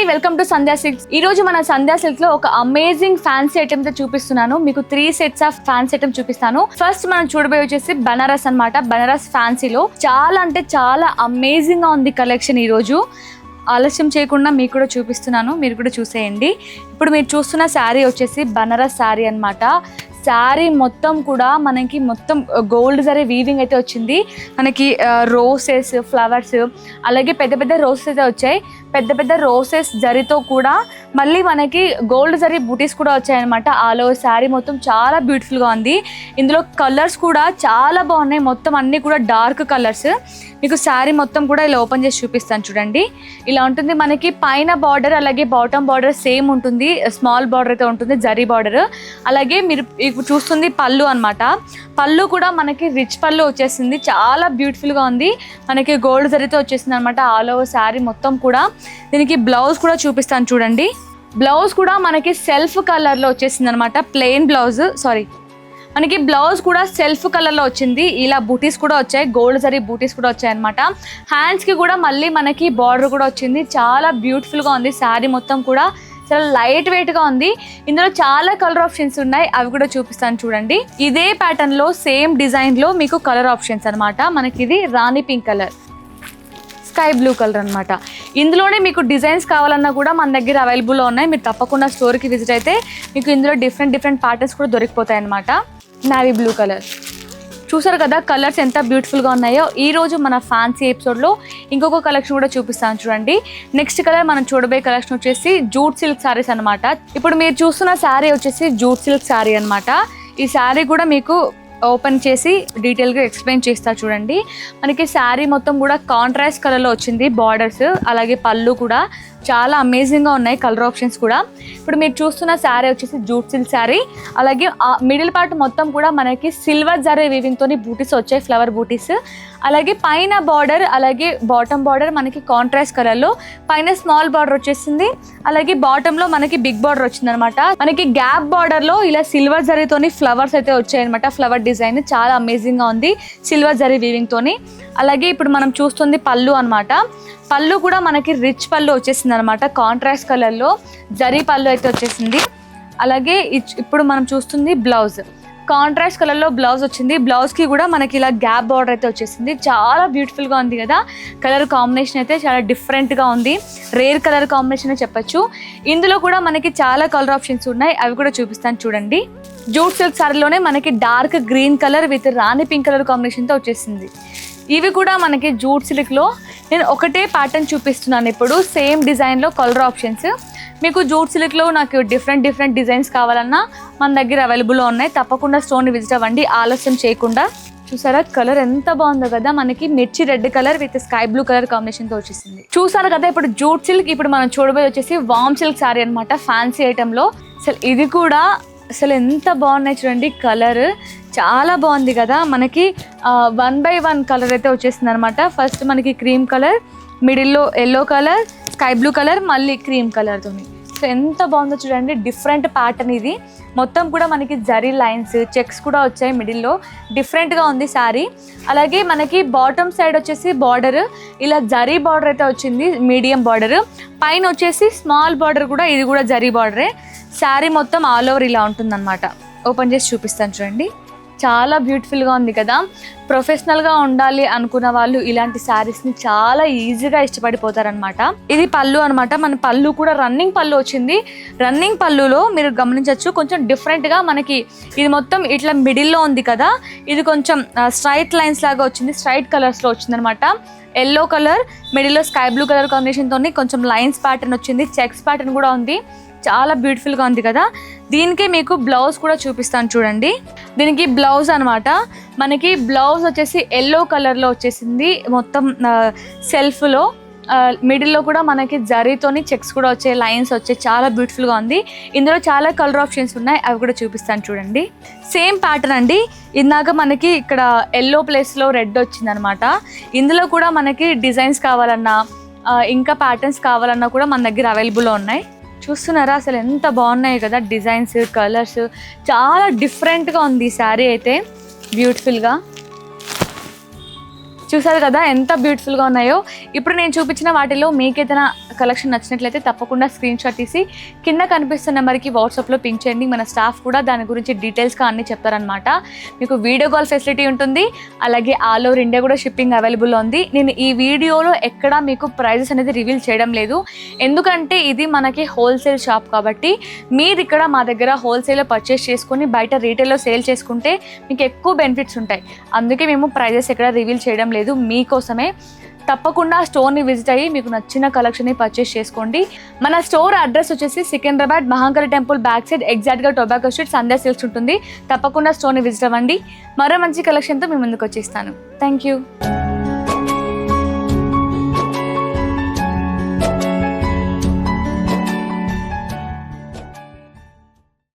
Welcome to Sandhya silks. ఈ రోజు మన సంధ్యా సిల్క్స్ లో ఒక అమేజింగ్ ఫ్యాన్సీ ఐటమ్ తో చూపిస్తున్నాను. మీకు 3 సెట్స్ ఆఫ్ ఫ్యాన్సీ ఐటమ్ చూపిస్తాను. ఫస్ట్ మనం చూడబోయే వచ్చేసి బనారస్ అన్నమాట. బనారస్ ఫ్యాన్సీలో చాలా అంటే చాలా అమేజింగ్ గా ఉంది కలెక్షన్. ఈ రోజు ఆలస్యం చేయకుండా మీకు కూడా చూపిస్తున్నాను, మీరు కూడా చూసేయండి. ఇప్పుడు మీరు చూస్తున్న శారీ వచ్చేసి బనారస్ శారీ అన్నమాట. శారీ మొత్తం కూడా మనకి మొత్తం గోల్డ్ జరీ వీవింగ్ అయితే వచ్చింది. మనకి రోసెస్, ఫ్లవర్స్, అలాగే పెద్ద పెద్ద రోసెస్ అయితే వచ్చాయి. పెద్ద పెద్ద రోసెస్ జరీతో కూడా మళ్ళీ మనకి గోల్డ్ జరీ బూటీస్ కూడా వచ్చాయన్నమాట. ఆల్ ఓవర్ శారీ మొత్తం చాలా బ్యూటిఫుల్గా ఉంది. ఇందులో కలర్స్ కూడా చాలా బాగున్నాయి. మొత్తం అన్నీ కూడా డార్క్ కలర్స్. మీకు శారీ మొత్తం కూడా ఇలా ఓపెన్ చేసి చూపిస్తాను చూడండి. ఇలా ఉంటుంది. మనకి పైన బార్డర్ అలాగే బాటమ్ బార్డర్ సేమ్ ఉంటుంది. స్మాల్ బార్డర్ అయితే ఉంటుంది, జరీ బార్డర్. అలాగే మీరు ఇప్పుడు చూస్తుంది పళ్ళు అన్నమాట. పళ్ళు కూడా మనకి రిచ్ పళ్ళు వచ్చేసింది. చాలా బ్యూటిఫుల్గా ఉంది. మనకి గోల్డ్ జరీతో వచ్చేసింది అనమాట ఆల్ ఓవర్ శారీ మొత్తం కూడా. దీనికి బ్లౌజ్ కూడా చూపిస్తాను చూడండి. బ్లౌజ్ కూడా మనకి సెల్ఫ్ కలర్లో వచ్చేసింది అనమాట. ప్లెయిన్ బ్లౌజ్, మనకి బ్లౌజ్ కూడా సెల్ఫ్ కలర్లో వచ్చింది. ఇలా బూటీస్ కూడా వచ్చాయి, గోల్డ్ జరీ బూటీస్ కూడా వచ్చాయి అనమాట. హ్యాండ్స్కి కూడా మళ్ళీ మనకి బార్డర్ కూడా వచ్చింది. చాలా బ్యూటిఫుల్గా ఉంది. శారీ మొత్తం కూడా చాలా లైట్ వెయిట్గా ఉంది. ఇందులో చాలా కలర్ ఆప్షన్స్ ఉన్నాయి, అవి కూడా చూపిస్తాను చూడండి. ఇదే ప్యాటర్న్లో సేమ్ డిజైన్లో మీకు కలర్ ఆప్షన్స్ అనమాట. మనకి ఇది rani pink colour, sky blue colour అనమాట. ఇందులోనే మీకు డిజైన్స్ కావాలన్నా కూడా మన దగ్గర అవైలబుల్లో ఉన్నాయి. మీరు తప్పకుండా స్టోర్కి విజిట్ అయితే మీకు ఇందులో డిఫరెంట్ ప్యాటర్న్స్ కూడా దొరికిపోతాయి అనమాట. నావీ బ్లూ కలర్ చూసారు కదా, కలర్స్ ఎంత బ్యూటిఫుల్గా ఉన్నాయో. ఈ రోజు మన ఫ్యాన్సీ ఎపిసోడ్లో ఇంకొక కలెక్షన్ కూడా చూపిస్తాను చూడండి. నెక్స్ట్ కలర్ మనం చూడబోయే కలెక్షన్ వచ్చేసి జూట్ సిల్క్ శారీస్ అనమాట. ఇప్పుడు మీరు చూస్తున్న శారీ వచ్చేసి జూట్ సిల్క్ శారీ అనమాట. ఈ శారీ కూడా మీకు ఓపెన్ చేసి డీటెయిల్గా ఎక్స్ప్లెయిన్ చేస్తా చూడండి. మనకి శారీ మొత్తం కూడా కాంట్రాస్ట్ కలర్లో వచ్చింది. బార్డర్స్ అలాగే పళ్ళు కూడా చాలా అమేజింగ్గా ఉన్నాయి, కలర్ ఆప్షన్స్ కూడా. ఇప్పుడు మీరు చూస్తున్న శారీ వచ్చేసి జూట్ సిల్క్ శారీ. అలాగే మిడిల్ పార్ట్ మొత్తం కూడా మనకి సిల్వర్ జరీ వీవింగ్తో బూటీస్ వచ్చాయి, ఫ్లవర్ బూటీస్. అలాగే పైన బార్డర్ అలాగే బాటమ్ బార్డర్ మనకి కాంట్రాస్ట్ కలర్లో, పైన స్మాల్ బార్డర్ వచ్చేసింది. అలాగే బాటంలో మనకి బిగ్ బార్డర్ వచ్చింది అనమాట. మనకి గ్యాప్ బార్డర్లో ఇలా సిల్వర్ జరీతోని ఫ్లవర్స్ అయితే వచ్చాయన్నమాట. ఫ్లవర్ డిజైన్ చాలా అమేజింగ్గా ఉంది, సిల్వర్ జరీ వీవింగ్తోని. అలాగే ఇప్పుడు మనం చూస్తుంది పళ్ళు అనమాట. పళ్ళు కూడా మనకి రిచ్ పళ్ళు వచ్చేసింది అనమాట. కాంట్రాస్ట్ కలర్లో జరీ పళ్ళు అయితే వచ్చేసింది. అలాగే ఇప్పుడు మనం చూస్తుంది బ్లౌజ్, కాంట్రాస్ట్ కలర్లో బ్లౌజ్ వచ్చింది. బ్లౌజ్కి కూడా మనకి ఇలా గ్యాప్ బార్డర్ అయితే వచ్చేసింది. చాలా బ్యూటిఫుల్గా ఉంది కదా. కలర్ కాంబినేషన్ అయితే చాలా డిఫరెంట్గా ఉంది, రేర్ కలర్ కాంబినేషన్ చెప్పచ్చు. ఇందులో కూడా మనకి చాలా కలర్ ఆప్షన్స్ ఉన్నాయి, అవి కూడా చూపిస్తాను చూడండి. జూట్ సిల్క్ సారీలోనే మనకి dark green colour with Rani pink colour కాంబినేషన్తో వచ్చేసింది. ఇవి కూడా మనకి జూట్ సిల్క్లో నేను ఒకటే ప్యాటర్న్ చూపిస్తున్నాను ఇప్పుడు, సేమ్ డిజైన్లో కలర్ ఆప్షన్స్. మీకు జూట్ సిల్క్లో నాకు డిఫరెంట్ డిజైన్స్ కావాలన్నా మన దగ్గర అవైలబుల్లో ఉన్నాయి. తప్పకుండా స్టోర్ని విజిట్ అవ్వండి ఆలస్యం చేయకుండా. చూసారా కలర్ ఎంత బాగుందో కదా. మనకి మిర్చి red colour with sky blue colour కాంబినేషన్తో వచ్చేసింది. చూసారు కదా ఇప్పుడు జూట్ సిల్క్. ఇప్పుడు మనం చూడబోయే వచ్చేసి వామ్ సిల్క్ శారీ అనమాట, ఫ్యాన్సీ ఐటెంలో. అసలు ఇది కూడా అసలు ఎంత బాగున్నాయి చూడండి. కలర్ చాలా బాగుంది కదా. మనకి 1/1 కలర్ అయితే వచ్చేసింది అనమాట. ఫస్ట్ మనకి క్రీమ్ కలర్, మిడిల్లో yellow colour, sky blue colour, మళ్ళీ క్రీమ్ కలర్తో. సో ఎంత బాగుందో చూడండి. డిఫరెంట్ ప్యాటర్న్ ఇది. మొత్తం కూడా మనకి జరీ లైన్స్, చెక్స్ కూడా వచ్చాయి మిడిల్లో. డిఫరెంట్గా ఉంది శారీ. అలాగే మనకి బాటమ్ సైడ్ వచ్చేసి బార్డర్ ఇలా జరీ బార్డర్ అయితే వచ్చింది, మీడియం బార్డర్. పైన వచ్చేసి స్మాల్ బార్డర్ కూడా, ఇది కూడా జరీ బార్డరే. శారీ మొత్తం ఆల్ ఓవర్ ఇలా ఉంటుందన్నమాట. ఓపెన్ చేసి చూపిస్తాను చూడండి. చాలా బ్యూటిఫుల్గా ఉంది కదా. ప్రొఫెషనల్గా ఉండాలి అనుకున్న వాళ్ళు ఇలాంటి శారీస్ని చాలా ఈజీగా ఇష్టపడిపోతారనమాట. ఇది పళ్ళు అనమాట. మన పళ్ళు కూడా రన్నింగ్ పళ్ళు వచ్చింది. రన్నింగ్ పళ్ళులో మీరు గమనించవచ్చు కొంచెం డిఫరెంట్గా మనకి ఇది మొత్తం ఇట్లా మిడిల్లో ఉంది కదా. ఇది కొంచెం స్ట్రైట్ లైన్స్ లాగా వచ్చింది, స్ట్రైట్ కలర్స్లో వచ్చిందనమాట. ఎల్లో కలర్ మిడిల్లో స్కై బ్లూ కలర్ కాంబినేషన్తో కొంచెం లైన్స్ ప్యాటర్న్ వచ్చింది, చెక్స్ ప్యాటర్న్ కూడా ఉంది. చాలా బ్యూటిఫుల్గా ఉంది కదా. దీనికి మీకు బ్లౌజ్ కూడా చూపిస్తాను చూడండి. దీనికి బ్లౌజ్ అనమాట. మనకి బ్లౌజ్ వచ్చేసి ఎల్లో కలర్లో వచ్చేసింది. మొత్తం సెల్ఫ్లో మిడిల్లో కూడా మనకి జరీతోని చెక్స్ కూడా వచ్చాయి, లైన్స్ వచ్చాయి. చాలా బ్యూటిఫుల్గా ఉంది. ఇందులో చాలా కలర్ ఆప్షన్స్ ఉన్నాయి, అవి కూడా చూపిస్తాను చూడండి. సేమ్ ప్యాటర్న్ అండి. ఇందాక మనకి ఇక్కడ ఎల్లో ప్లేస్లో రెడ్ వచ్చింది అనమాట. ఇందులో కూడా మనకి డిజైన్స్ కావాలన్నా ఇంకా ప్యాటర్న్స్ కావాలన్నా కూడా మన దగ్గర అవైలబుల్లో ఉన్నాయి. చూస్తున్నారా అసలు ఎంత బాగున్నాయి కదా. డిజైన్స్, కలర్స్ చాలా డిఫరెంట్గా ఉంది ఈ శారీ అయితే, బ్యూటిఫుల్గా. చూసారు కదా ఎంత బ్యూటిఫుల్గా ఉన్నాయో. ఇప్పుడు నేను చూపించిన వాటిలో మీకు ఏదైనా కలెక్షన్ నచ్చినట్లయితే తప్పకుండా స్క్రీన్ షాట్ తీసి కింద కనిపిస్తున్న నెంబర్కి వాట్సాప్లో పింక్ చేయండి. మన స్టాఫ్ కూడా దాని గురించి డీటెయిల్స్గా అన్నీ చెప్తారనమాట. మీకు వీడియో కాల్ ఫెసిలిటీ ఉంటుంది, అలాగే ఆల్ ఓవర్ ఇండియా కూడా షిప్పింగ్ అవైలబుల్ ఉంది. నేను ఈ వీడియోలో ఎక్కడా మీకు ప్రైజెస్ అనేది రివీల్ చేయడం లేదు, ఎందుకంటే ఇది మనకి హోల్సేల్ షాప్ కాబట్టి మీరు ఇక్కడ మా దగ్గర హోల్సేల్లో పర్చేస్ చేసుకొని బయట రీటైల్లో సేల్ చేసుకుంటే మీకు ఎక్కువ బెనిఫిట్స్ ఉంటాయి. అందుకే మేము ప్రైజెస్ ఎక్కడ రివీల్ చేయడం లేదు, మీకోసమే. తప్పకుండా స్టోర్ని విజిట్ అయ్యి మీకు నచ్చిన కలెక్షన్ని పర్చేస్ చేసుకోండి. మన స్టోర్ అడ్రస్ వచ్చేసి Secunderabad Mahankali temple back side ఎగ్జాక్ట్గా టొబాకో స్ట్రీట్ సంధ్యా సిల్క్స్ ఉంటుంది. తప్పకుండా స్టోర్ని విజిట్ అవ్వండి. మరో మంచి కలెక్షన్తో మీ ముందుకు వచ్చేస్తాను. Thank you.